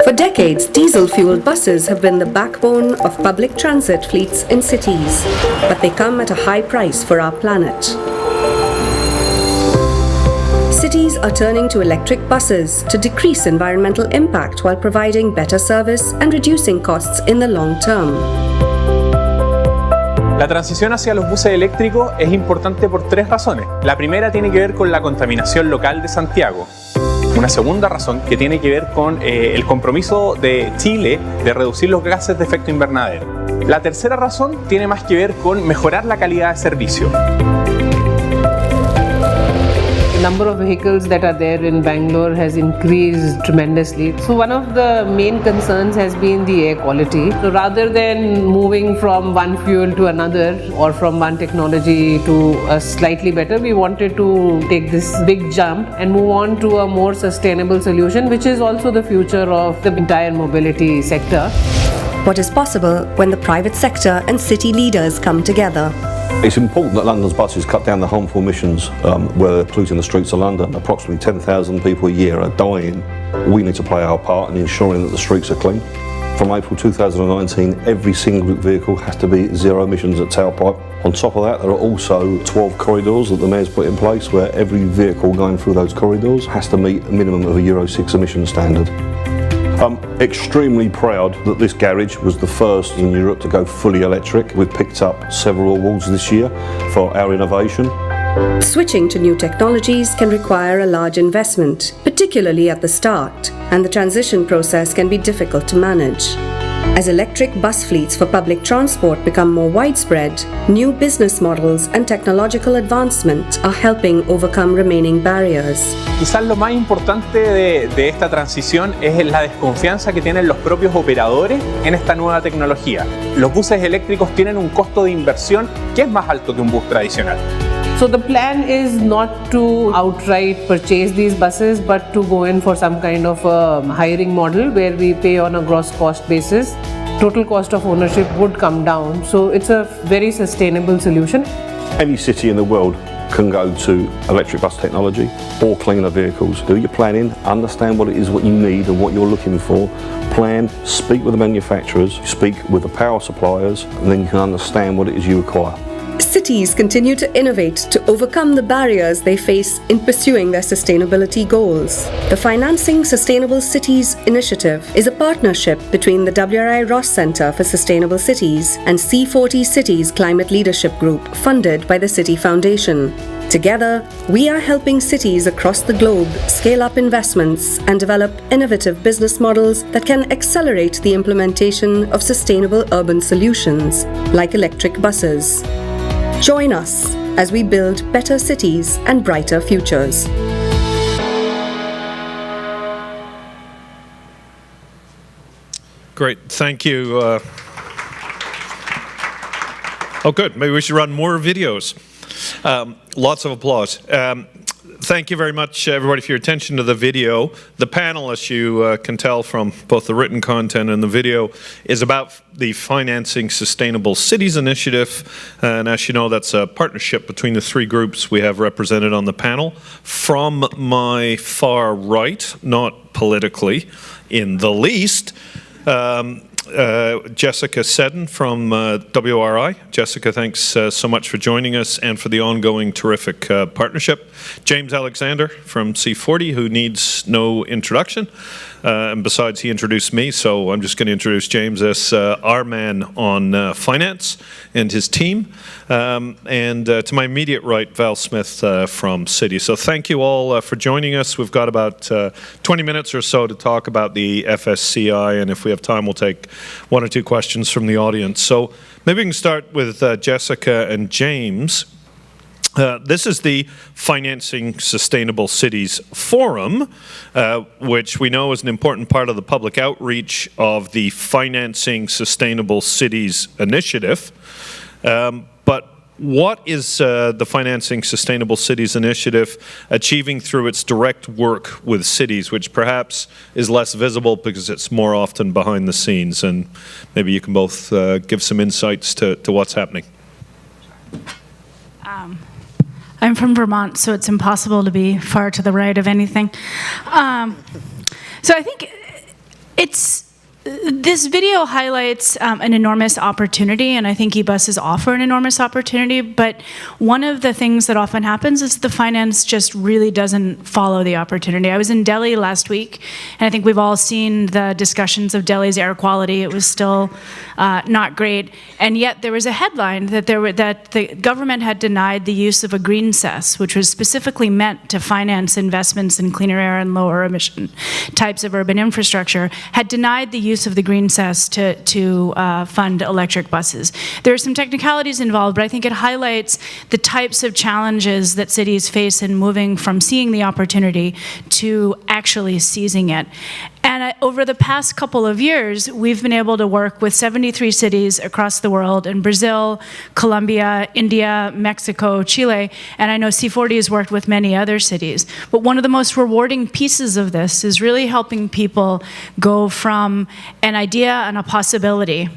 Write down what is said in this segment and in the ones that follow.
For decades, diesel-fueled buses have been the backbone of public transit fleets in cities, but they come at a high price for our planet. Cities are turning to electric buses to decrease environmental impact while providing better service and reducing costs in the long term. La transición hacia los buses eléctricos es importante por tres razones. La primera tiene que ver con la contaminación local de Santiago. Una segunda razón que tiene que ver con el compromiso de Chile de reducir los gases de efecto invernadero. La tercera razón tiene más que ver con mejorar la calidad de servicio. The number of vehicles that are there in Bangalore has increased tremendously. So one of the main concerns has been the air quality. So rather than moving from one fuel to another or from one technology to a slightly better, we wanted to take this big jump and move on to a more sustainable solution, which is also the future of the entire mobility sector. What is possible when the private sector and city leaders come together? It's important that London's buses cut down the harmful emissions where they're polluting the streets of London. Approximately 10,000 people a year are dying. We need to play our part in ensuring that the streets are clean. From April 2019, every single vehicle has to be zero emissions at tailpipe. On top of that, there are also 12 corridors that the Mayor's put in place where every vehicle going through those corridors has to meet a minimum of a Euro 6 emission standard. I'm extremely proud that this garage was the first in Europe to go fully electric. We've picked up several awards this year for our innovation. Switching to new technologies can require a large investment, particularly at the start, and the transition process can be difficult to manage. As electric bus fleets for public transport become more widespread, new business models and technological advancement are helping overcome remaining barriers. Quizás lo más importante de esta transición es la desconfianza que tienen los propios operadores en esta nueva tecnología. Los buses eléctricos tienen un costo de inversión que es más alto que un bus tradicional. So the plan is not to outright purchase these buses, but to go in for some kind of a hiring model where we pay on a gross cost basis. Total cost of ownership would come down. So it's a very sustainable solution. Any city in the world can go to electric bus technology or cleaner vehicles. Do your planning, understand what it is, what you need and what you're looking for. Plan, speak with the manufacturers, speak with the power suppliers, and then you can understand what it is you require. Cities continue to innovate to overcome the barriers they face in pursuing their sustainability goals. The Financing Sustainable Cities initiative is a partnership between the WRI Ross Center for Sustainable Cities and C40 Cities Climate Leadership Group, funded by the Citi Foundation. Together, we are helping cities across the globe scale up investments and develop innovative business models that can accelerate the implementation of sustainable urban solutions, like electric buses. Join us as we build better cities and brighter futures. Great, thank you. Oh, good. Maybe we should run more videos. Lots of applause. Thank you very much, everybody, for your attention to the video. The panelists, you can tell from both the written content and the video, is about the Financing Sustainable Cities Initiative. And as you know, that's a partnership between the three groups we have represented on the panel. From my far right, not politically in the least, Jessica Seddon from WRI. Jessica, thanks so much for joining us and for the ongoing terrific partnership. James Alexander from C40, who needs no introduction. And besides, he introduced me, so I'm just going to introduce James as our man on finance and his team. And to my immediate right, Val Smith from Citi. So thank you all for joining us. We've got about 20 minutes or so to talk about the FSCI, and if we have time, we'll take one or two questions from the audience. So maybe we can start with Jessica and James. This is the Financing Sustainable Cities Forum, which we know is an important part of the public outreach of the Financing Sustainable Cities Initiative. But what is the Financing Sustainable Cities Initiative achieving through its direct work with cities, which perhaps is less visible because it's more often behind the scenes? And maybe you can both give some insights to what's happening. I'm from Vermont, so it's impossible to be far to the right of anything. So I think This video highlights an enormous opportunity, and I think e-buses offer an enormous opportunity, but one of the things that often happens is the finance just really doesn't follow the opportunity. I was in Delhi last week, and I think we've all seen the discussions of Delhi's air quality. It was still not great, and yet there was a headline that the government had denied the use of a green cess, which was specifically meant to finance investments in cleaner air and lower emission types of urban infrastructure, had denied the use of the green cess to fund electric buses. There are some technicalities involved, but I think it highlights the types of challenges that cities face in moving from seeing the opportunity to actually seizing it. And over the past couple of years, we've been able to work with 73 cities across the world in Brazil, Colombia, India, Mexico, Chile, and I know C40 has worked with many other cities. But one of the most rewarding pieces of this is really helping people go from an idea and a possibility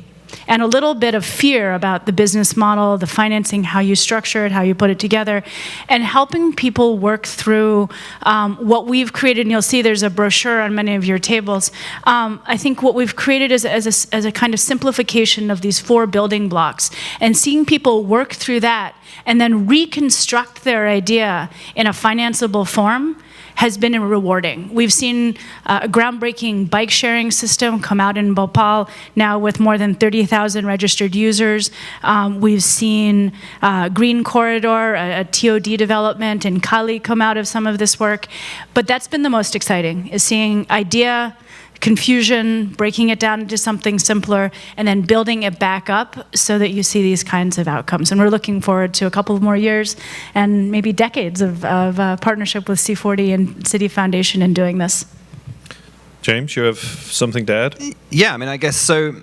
and a little bit of fear about the business model, the financing, how you structure it, how you put it together, and helping people work through what we've created. And you'll see there's a brochure on many of your tables. I think what we've created is as a kind of simplification of these 4 building blocks, and seeing people work through that and then reconstruct their idea in a financeable form has been rewarding. We've seen a groundbreaking bike sharing system come out in Bhopal now with more than 30,000 registered users. We've seen Green Corridor, a TOD development in Cali come out of some of this work. But that's been the most exciting, is seeing idea, confusion, breaking it down into something simpler, and then building it back up so that you see these kinds of outcomes. And we're looking forward to a couple of more years and maybe decades of partnership with C40 and Citi Foundation in doing this. James, you have something to add? Yeah, I mean, I guess so.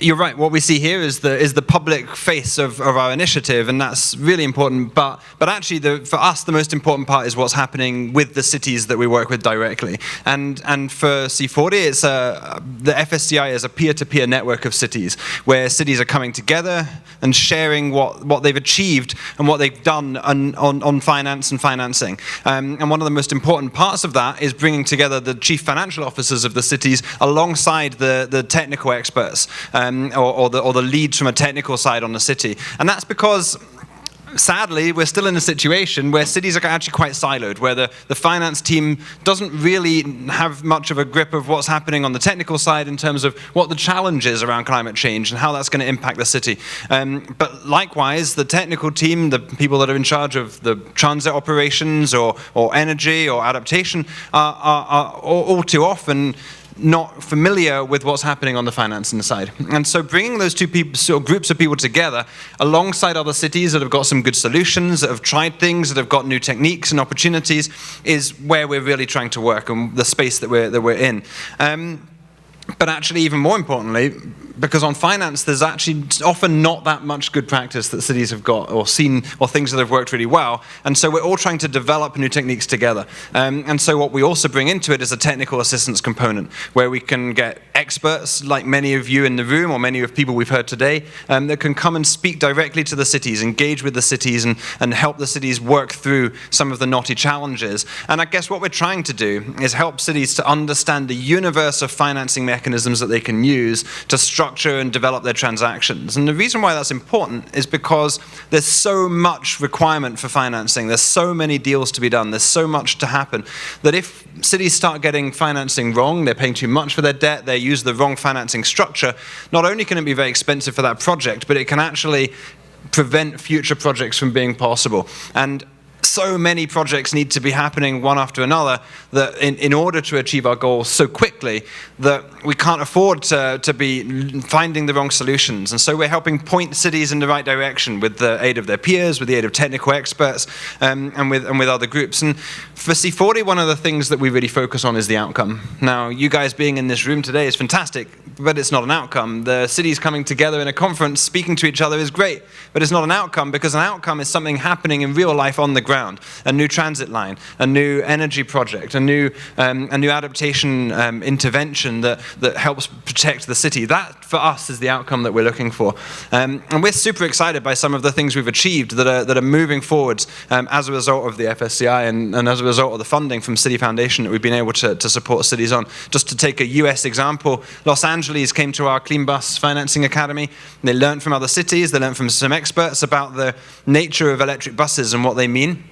You're right. What we see here is the public face of our initiative, and that's really important. But actually, for us, the most important part is what's happening with the cities that we work with directly. And for C40, it's the FSCI is a peer-to-peer network of cities where cities are coming together and sharing what they've achieved and what they've done on finance and financing. And one of the most important parts of that is bringing together the chief financial officers of the cities alongside the technical experts. Or the leads from a technical side on the city. And that's because, sadly, we're still in a situation where cities are actually quite siloed, where the finance team doesn't really have much of a grip of what's happening on the technical side in terms of what the challenge is around climate change and how that's going to impact the city. But likewise, the technical team, the people that are in charge of the transit operations or energy or adaptation are all too often not familiar with what's happening on the financing side. And so bringing those two groups of people together alongside other cities that have got some good solutions, that have tried things, that have got new techniques and opportunities, is where we're really trying to work and the space that we're in. But actually, even more importantly, because on finance, there's actually often not that much good practice that cities have got or seen or things that have worked really well. And so we're all trying to develop new techniques together. And so what we also bring into it is a technical assistance component where we can get experts like many of you in the room or many of people we've heard today that can come and speak directly to the cities, engage with the cities and help the cities work through some of the knotty challenges. And I guess what we're trying to do is help cities to understand the universe of financing mechanisms that they can use to structure and develop their transactions. And the reason why that's important is because there's so much requirement for financing, there's so many deals to be done, there's so much to happen, that if cities start getting financing wrong, they're paying too much for their debt, they use the wrong financing structure, not only can it be very expensive for that project, but it can actually prevent future projects from being possible. And so many projects need to be happening one after another that in order to achieve our goals so quickly that we can't afford to be finding the wrong solutions. And so we're helping point cities in the right direction with the aid of their peers, with the aid of technical experts, and with other groups. And for C40, one of the things that we really focus on is the outcome. Now, you guys being in this room today is fantastic, but it's not an outcome. The cities coming together in a conference, speaking to each other is great, but it's not an outcome, because an outcome is something happening in real life on the ground. A new transit line, a new energy project, a new adaptation intervention that helps protect the city. That for us is the outcome that we're looking for. And we're super excited by some of the things we've achieved that are moving forwards as a result of the FSCI and as a result of the funding from Citi Foundation that we've been able to support cities on. Just to take a US example, Los Angeles came to our Clean Bus Financing Academy. They learned from other cities, they learned from some experts about the nature of electric buses and what they mean.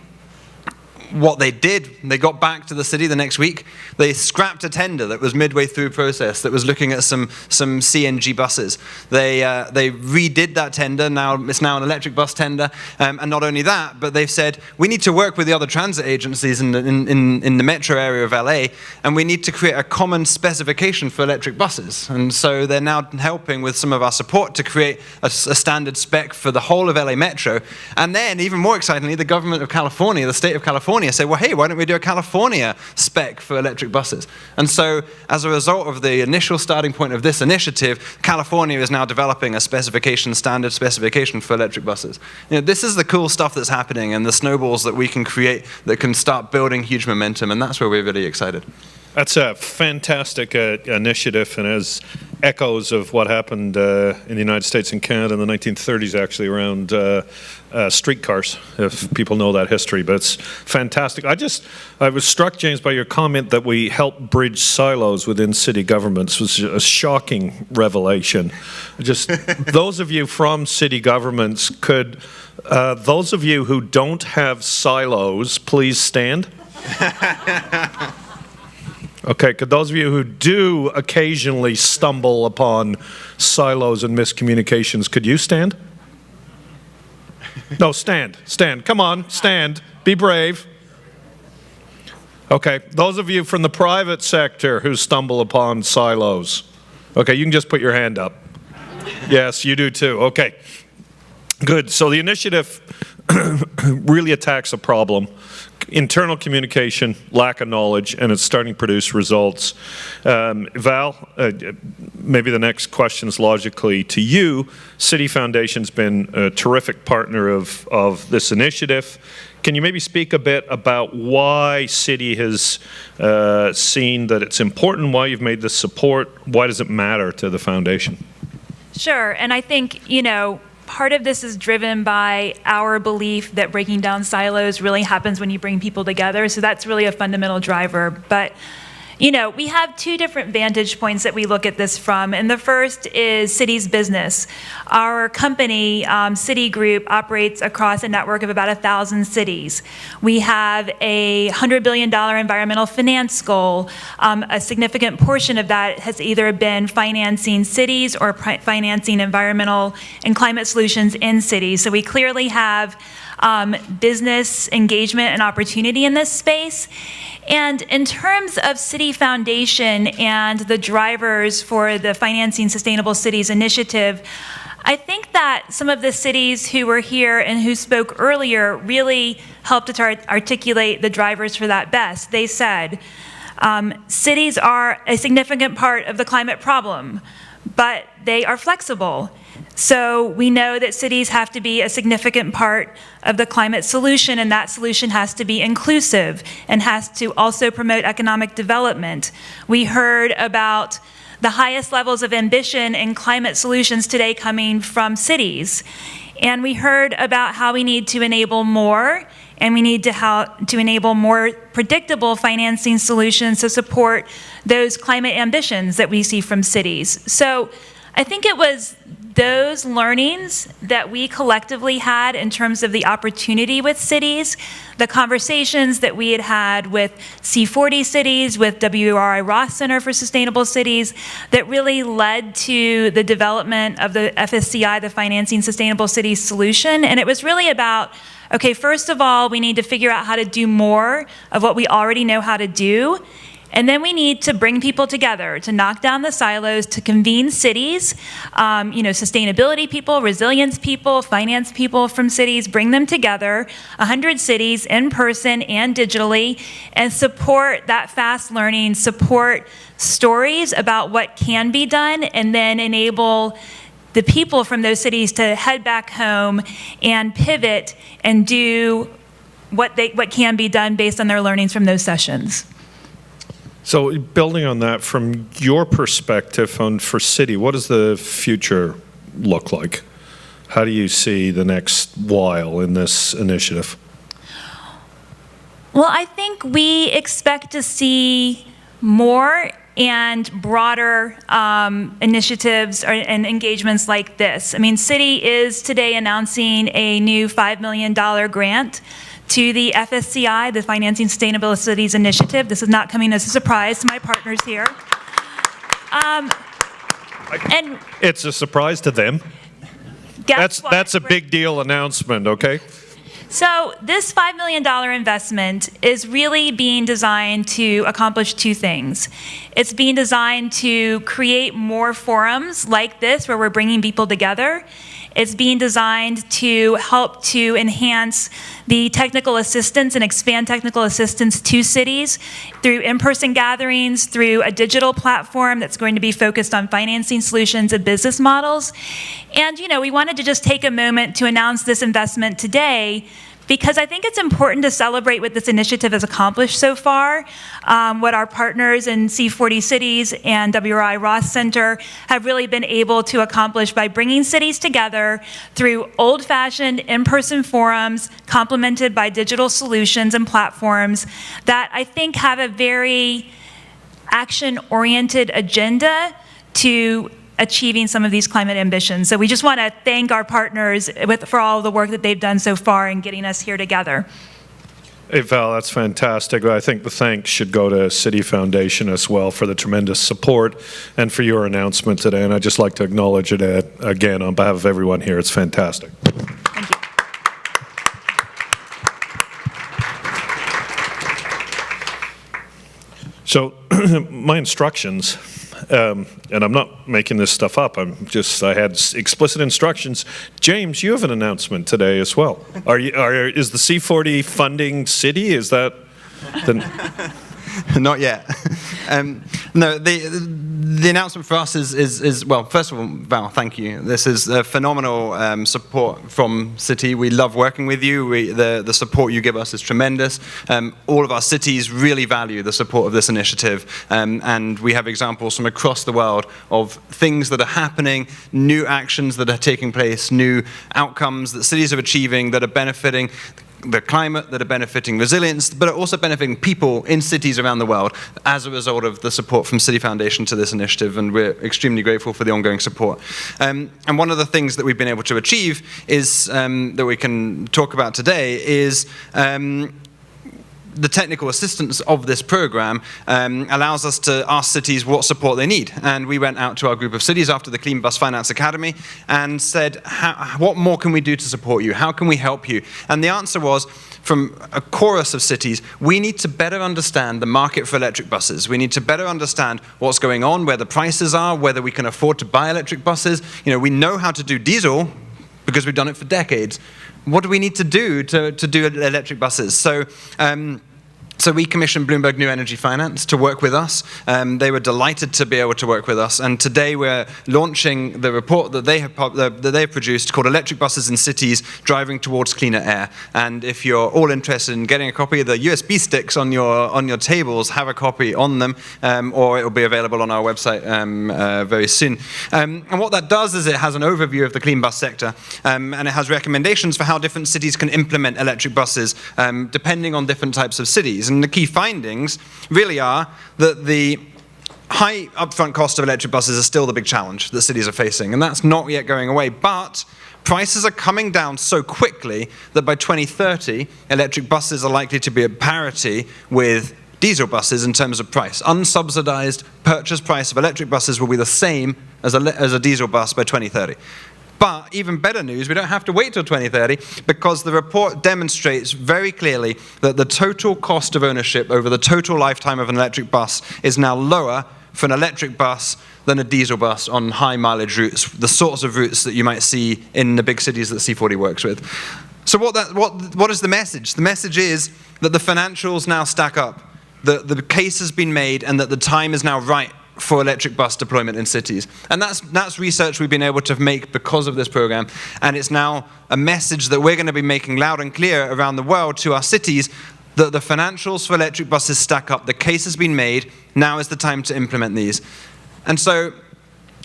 What they did, they got back to the city the next week. They scrapped a tender that was midway through process that was looking at some CNG buses. They redid that tender. Now it's now an electric bus tender. And not only that, but they've said we need to work with the other transit agencies in the metro area of LA, and we need to create a common specification for electric buses. And so they're now helping with some of our support to create a standard spec for the whole of LA Metro. And then, even more excitingly, the government of California, the state of California, say, well, hey, why don't we do a California spec for electric buses? And so, as a result of the initial starting point of this initiative, California is now developing a standard specification for electric buses. This is the cool stuff that's happening and the snowballs that we can create that can start building huge momentum, and that's where we're really excited. That's a fantastic initiative, and as echoes of what happened in the United States and Canada in the 1930s, actually, around streetcars, if people know that history. But it's fantastic. I was struck, James, by your comment that we help bridge silos within city governments. It was a shocking revelation. Just those of you from city governments, those of you who don't have silos, please stand. Okay, could those of you who do occasionally stumble upon silos and miscommunications, could you stand? No, stand. Come on, stand. Be brave. Okay, those of you from the private sector who stumble upon silos. Okay, you can just put your hand up. Yes, you do too. Okay, good. So the initiative really attacks a problem. Internal communication, lack of knowledge, and it's starting to produce results. Val, maybe the next question is logically to you. Citi Foundation's been a terrific partner of this initiative. Can you maybe speak a bit about why Citi has seen that it's important, why you've made this support, why does it matter to the foundation? Sure, and I think, part of this is driven by our belief that breaking down silos really happens when you bring people together. So that's really a fundamental driver. But, we have two different vantage points that we look at this from. And the first is Citi's business. Our company, Citi Group, operates across a network of about 1,000 cities. We have a $100 billion environmental finance goal. A significant portion of that has either been financing cities or financing environmental and climate solutions in cities. So we clearly have business engagement and opportunity in this space. And in terms of Citi Foundation and the drivers for the Financing Sustainable Cities initiative, I think that some of the cities who were here and who spoke earlier really helped to articulate the drivers for that best. They said, cities are a significant part of the climate problem, but they are flexible. So we know that cities have to be a significant part of the climate solution, and that solution has to be inclusive and has to also promote economic development. We heard about the highest levels of ambition in climate solutions today coming from cities. And we heard about how we need to enable more, and we need to enable more predictable financing solutions to support those climate ambitions that we see from cities. So I think it was those learnings that we collectively had in terms of the opportunity with cities, the conversations that we had had with C40 cities, with WRI Ross Center for Sustainable Cities, that really led to the development of the FSCI, the Financing Sustainable Cities solution. And it was really about, okay, first of all, we need to figure out how to do more of what we already know how to do. And then we need to bring people together to knock down the silos, to convene cities, sustainability people, resilience people, finance people from cities, bring them together, 100 cities in person and digitally, and support that fast learning, support stories about what can be done, and then enable the people from those cities to head back home and pivot and do what can be done based on their learnings from those sessions. So building on that, from your perspective for Citi, what does the future look like? How do you see the next while in this initiative? Well, I think we expect to see more and broader initiatives and engagements like this. I mean, Citi is today announcing a new $5 million grant to the FSCI, the Financing Sustainable Cities Initiative. This is not coming as a surprise to my partners here. And it's a surprise to them. That's a big deal announcement, okay? So this $5 million investment is really being designed to accomplish two things. It's being designed to create more forums like this where we're bringing people together. It's being designed to help to enhance the technical assistance and expand technical assistance to cities through in-person gatherings, through a digital platform that's going to be focused on financing solutions and business models. And, you know, we wanted to just take a moment to announce this investment today because I think it's important to celebrate what this initiative has accomplished so far, what our partners in C40 Cities and WRI Ross Center have really been able to accomplish by bringing cities together through old-fashioned in-person forums complemented by digital solutions and platforms that I think have a very action-oriented agenda to achieving some of these climate ambitions. So we just want to thank our partners for all the work that they've done so far in getting us here together. Hey, Val, that's fantastic. I think the thanks should go to Citi Foundation as well for the tremendous support and for your announcement today. And I'd just like to acknowledge it again on behalf of everyone here. It's fantastic. Thank you. So my instructions, and I'm not making this stuff up, I had explicit instructions. James, you have an announcement today as well. Is the C40 funding Citi? Is that the... Not yet. No, the announcement for us is well, first of all, Val, thank you. This is a phenomenal support from Citi. We love working with you. The support you give us is tremendous. All of our cities really value the support of this initiative, and we have examples from across the world of things that are happening, new actions that are taking place, new outcomes that cities are achieving that are benefiting the climate, that are benefiting resilience, but are also benefiting people in cities around the world as a result of the support from Citi Foundation to this initiative, and we're extremely grateful for the ongoing support. And one of the things that we've been able to achieve is, that we can talk about today, is the technical assistance of this program allows us to ask cities what support they need. And we went out to our group of cities after the Clean Bus Finance Academy and said, what more can we do to support you? How can we help you? And the answer was, from a chorus of cities, we need to better understand the market for electric buses. We need to better understand what's going on, where the prices are, whether we can afford to buy electric buses. You know, we know how to do diesel because we've done it for decades. What do we need to do to do electric buses? So we commissioned Bloomberg New Energy Finance to work with us. They were delighted to be able to work with us. And today we're launching the report that they have produced called Electric Buses in Cities Driving Towards Cleaner Air. And if you're all interested in getting a copy of the USB sticks on your tables, have a copy on them, or it will be available on our website very soon. And what that does is it has an overview of the clean bus sector, and it has recommendations for how different cities can implement electric buses depending on different types of cities. And the key findings really are that the high upfront cost of electric buses is still the big challenge that cities are facing, and that's not yet going away. But prices are coming down so quickly that by 2030, electric buses are likely to be at parity with diesel buses in terms of price. Unsubsidized purchase price of electric buses will be the same as a diesel bus by 2030. But even better news, we don't have to wait till 2030 because the report demonstrates very clearly that the total cost of ownership over the total lifetime of an electric bus is now lower for an electric bus than a diesel bus on high mileage routes, the sorts of routes that you might see in the big cities that C40 works with. So what is the message? The message is that the financials now stack up, that the case has been made, and that the time is now right for electric bus deployment in cities. And that's research we've been able to make because of this program, and it's now a message that we're going to be making loud and clear around the world to our cities. The financials for electric buses stack up. The case has been made. Now is the time to implement these. And so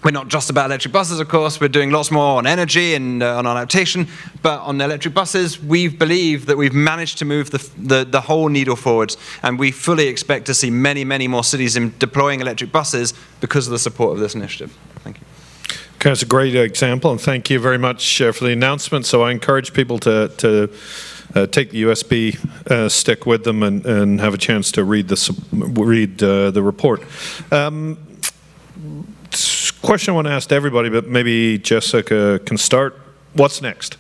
we're not just about electric buses, of course. We're doing lots more on energy and on adaptation. But on electric buses, we believe that we've managed to move the whole needle forwards. And we fully expect to see many, many more cities deploying electric buses because of the support of this initiative. Thank you. Okay, that's a great example, and thank you very much for the announcement. So I encourage people to take the USB stick with them and have a chance to read the report. Question I want to ask to everybody, but maybe Jessica can start. What's next?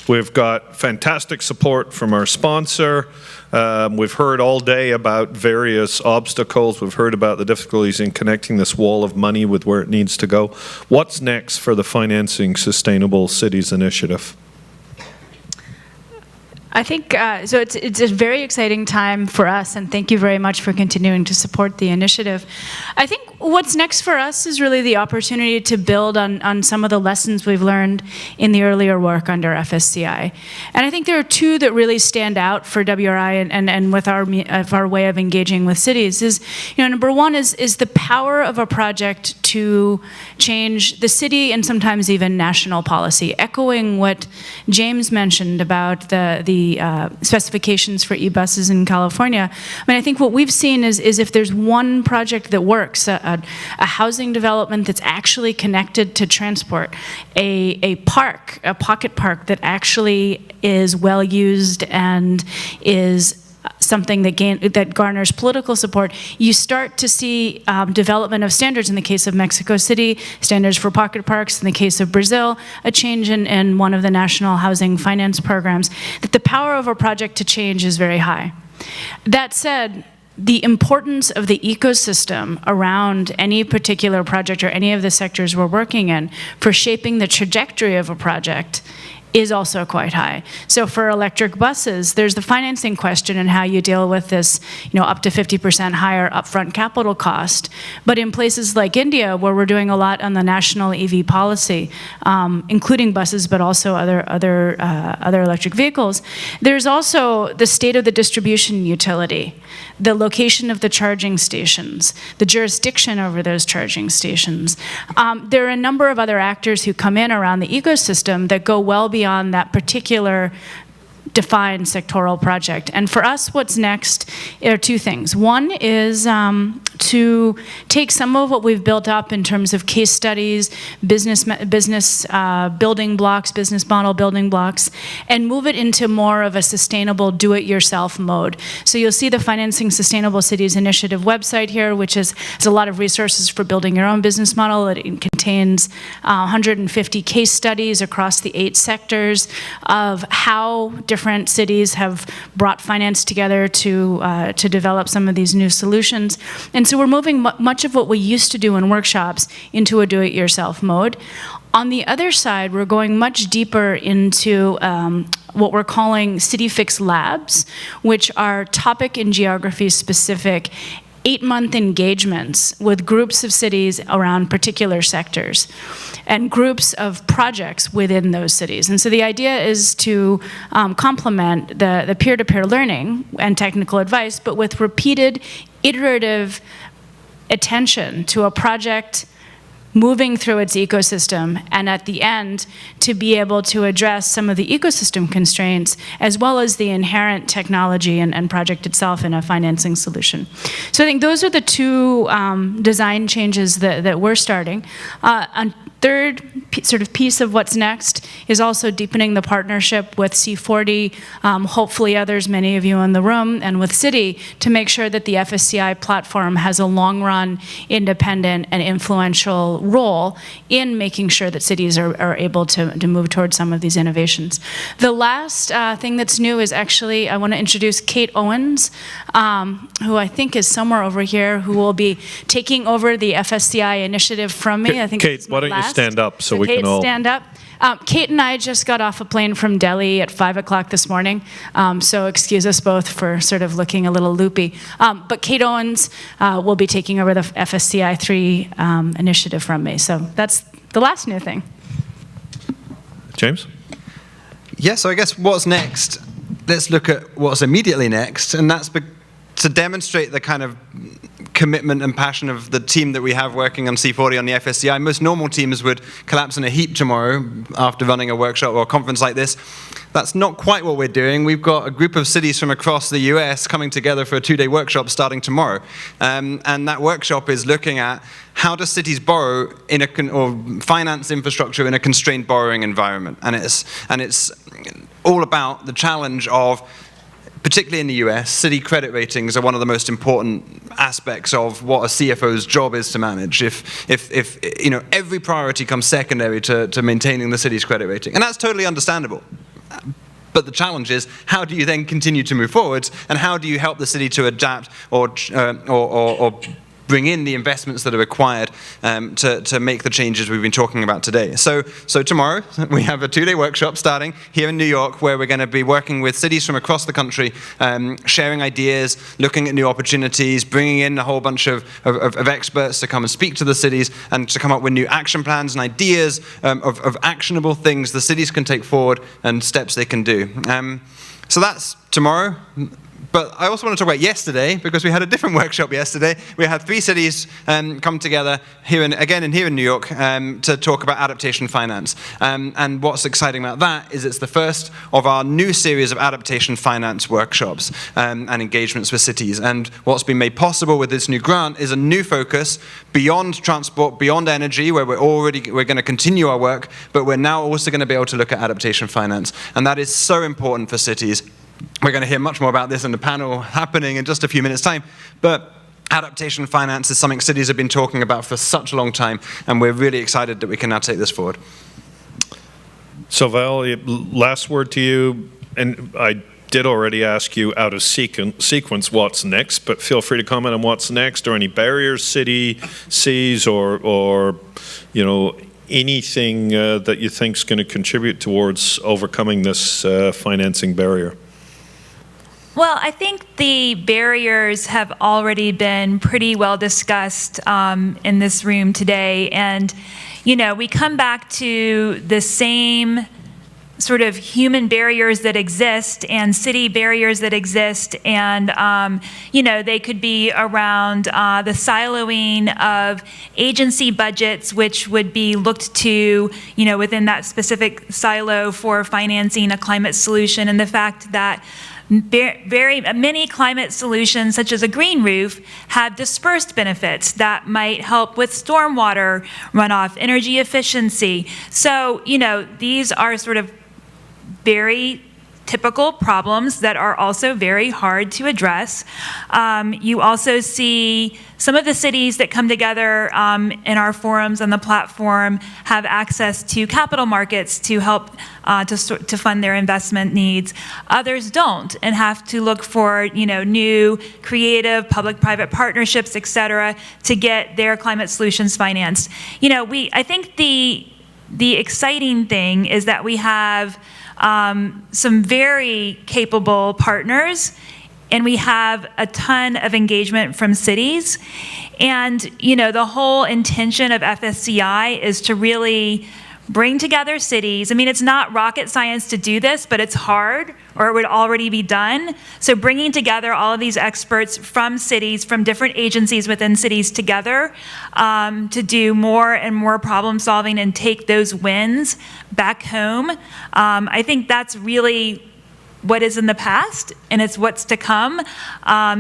We've got fantastic support from our sponsor. We've heard all day about various obstacles. We've heard about the difficulties in connecting this wall of money with where it needs to go. What's next for the Financing Sustainable Cities Initiative? I think, so it's a very exciting time for us, and thank you very much for continuing to support the initiative. I think what's next for us is really the opportunity to build on some of the lessons we've learned in the earlier work under FSCI. And I think there are two that really stand out for WRI and with our way of engaging with cities is, number one is the power of a project to change the city and sometimes even national policy, echoing what James mentioned about the specifications for e-buses in California. I mean, I think what we've seen is if there's one project that works, a housing development that's actually connected to transport, a pocket park that actually is well used and is something that garners political support, you start to see development of standards in the case of Mexico City, standards for pocket parks in the case of Brazil, a change in one of the national housing finance programs, that the power of a project to change is very high. That said, the importance of the ecosystem around any particular project or any of the sectors we're working in for shaping the trajectory of a project is also quite high. So for electric buses, there's the financing question and how you deal with this, up to 50% higher upfront capital cost. But in places like India, where we're doing a lot on the national EV policy, including buses, but also other electric vehicles, there's also the state of the distribution utility, the location of the charging stations, the jurisdiction over those charging stations. There are a number of other actors who come in around the ecosystem that go well beyond that particular defined sectoral project. And for us, what's next are two things. One is to take some of what we've built up in terms of case studies, business building blocks, business model building blocks, and move it into more of a sustainable do-it-yourself mode. So you'll see the Financing Sustainable Cities Initiative website here, which has a lot of resources for building your own business model. It contains 150 case studies across the 8 sectors of how different cities have brought finance together to develop some of these new solutions. And so we're moving much of what we used to do in workshops into a do-it-yourself mode. On the other side, we're going much deeper into what we're calling City Fix Labs, which are topic and geography specific 8-month engagements with groups of cities around particular sectors and groups of projects within those cities. And so the idea is to complement the peer-to-peer learning and technical advice, but with repeated iterative attention to a project moving through its ecosystem, and at the end, to be able to address some of the ecosystem constraints, as well as the inherent technology and project itself in a financing solution. So I think those are the two design changes that we're starting. A third sort of piece of what's next is also deepening the partnership with C40, hopefully others, many of you in the room, and with Citi, to make sure that the FSCI platform has a long-run, independent, and influential role in making sure that cities are able to move towards some of these innovations. The last thing that's new is actually, I want to introduce Kate Owens, who I think is somewhere over here, who will be taking over the FSCI initiative from me. I think Kate, why don't you stand up so we Kate, can all... stand up. Kate and I just got off a plane from Delhi at 5 o'clock this morning, so excuse us both for sort of looking a little loopy. But Kate Owens will be taking over the FSCI 3 initiative from me. So that's the last new thing. James? Yeah, so I guess what's next? let's look at what's immediately next, and that's to demonstrate the kind of commitment and passion of the team that we have working on C40 on the FSCI. Most normal teams would collapse in a heap tomorrow after running a workshop or a conference like this. That's not quite what we're doing. We've got a group of cities from across the US coming together for a 2-day workshop starting tomorrow. And that workshop is looking at how do cities borrow in or finance infrastructure in a constrained borrowing environment. And it's all about the challenge of, particularly in the US, city credit ratings are one of the most important aspects of what a CFO's job is to manage. If you know, every priority comes secondary to maintaining the city's credit rating, and that's totally understandable. But the challenge is, how do you then continue to move forwards, and how do you help the city to adapt or bring in the investments that are required to make the changes we've been talking about today. So tomorrow we have a 2-day workshop starting here in New York, where we're going to be working with cities from across the country, sharing ideas, looking at new opportunities, bringing in a whole bunch of experts to come and speak to the cities and to come up with new action plans and ideas of actionable things the cities can take forward and steps they can do. So that's tomorrow. But I also want to talk about yesterday, because we had a different workshop yesterday. We had 3 cities come together here in New York to talk about adaptation finance. And what's exciting about that is it's the first of our new series of adaptation finance workshops and engagements with cities. And what's been made possible with this new grant is a new focus beyond transport, beyond energy, where we're going to continue our work, but we're now also going to be able to look at adaptation finance. And that is so important for cities. We're going to hear much more about this in the panel happening in just a few minutes' time. But adaptation finance is something cities have been talking about for such a long time, and we're really excited that we can now take this forward. So Val, last word to you, and I did already ask you out of sequence what's next, but feel free to comment on what's next, or any barriers Citi sees, or you know, anything that you think is going to contribute towards overcoming this financing barrier. Well, I think the barriers have already been pretty well discussed in this room today. And, you know, we come back to the same sort of human barriers that exist and city barriers that exist. And, you know, they could be around the siloing of agency budgets, which would be looked to, you know, within that specific silo for financing a climate solution, and the fact that very many climate solutions, such as a green roof, have dispersed benefits that might help with stormwater runoff, energy efficiency. So, you know, these are sort of very typical problems that are also very hard to address. You also see some of the cities that come together in our forums on the platform have access to capital markets to help to fund their investment needs. Others don't, and have to look for, you know, new creative public-private partnerships, et cetera, to get their climate solutions financed. You know, I think the exciting thing is that we have some very capable partners, and we have a ton of engagement from cities. And, you know, the whole intention of FSCI is to really bring together cities. I mean, it's not rocket science to do this, but it's hard, or it would already be done. So bringing together all of these experts from cities, from different agencies within cities together to do more and more problem solving and take those wins back home. I think that's really what is in the past, and it's what's to come,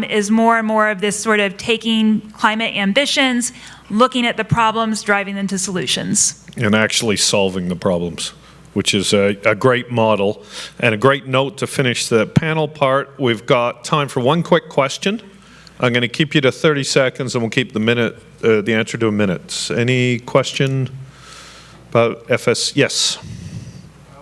is more and more of this sort of taking climate ambitions, looking at the problems, driving them to solutions. And actually solving the problems, which is a great model and a great note to finish the panel part. We've got time for one quick question. I'm going to keep you to 30 seconds, and we'll keep the answer to a minute. Any question about FS? Yes.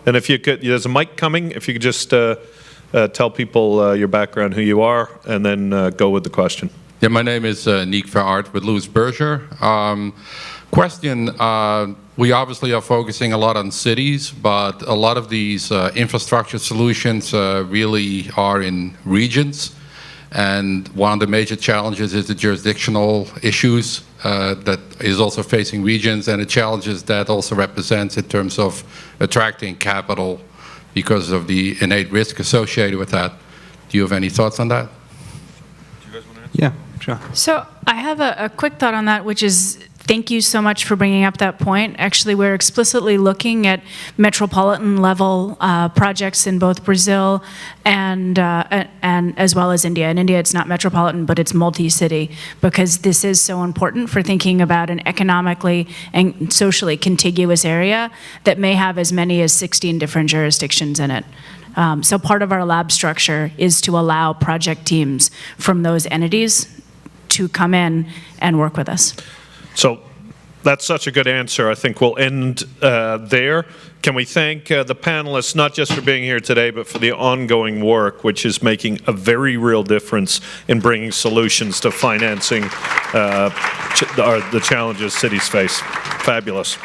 And if you could, there's a mic coming. If you could just tell people your background, who you are, and then go with the question. Yeah, my name is Nick Verart with Louis Berger. Question, we obviously are focusing a lot on cities, but a lot of these infrastructure solutions really are in regions. And one of the major challenges is the jurisdictional issues that is also facing regions, and the challenges that also represents in terms of attracting capital because of the innate risk associated with that. Do you have any thoughts on that? Yeah, sure. So I have a quick thought on that, which is thank you so much for bringing up that point. Actually, we're explicitly looking at metropolitan level projects in both Brazil and as well as India. In India, it's not metropolitan, but it's multi-city, because this is so important for thinking about an economically and socially contiguous area that may have as many as 16 different jurisdictions in it. So part of our lab structure is to allow project teams from those entities to come in and work with us. So that's such a good answer. I think we'll end there. Can we thank the panelists, not just for being here today, but for the ongoing work, which is making a very real difference in bringing solutions to financing the challenges cities face. Fabulous.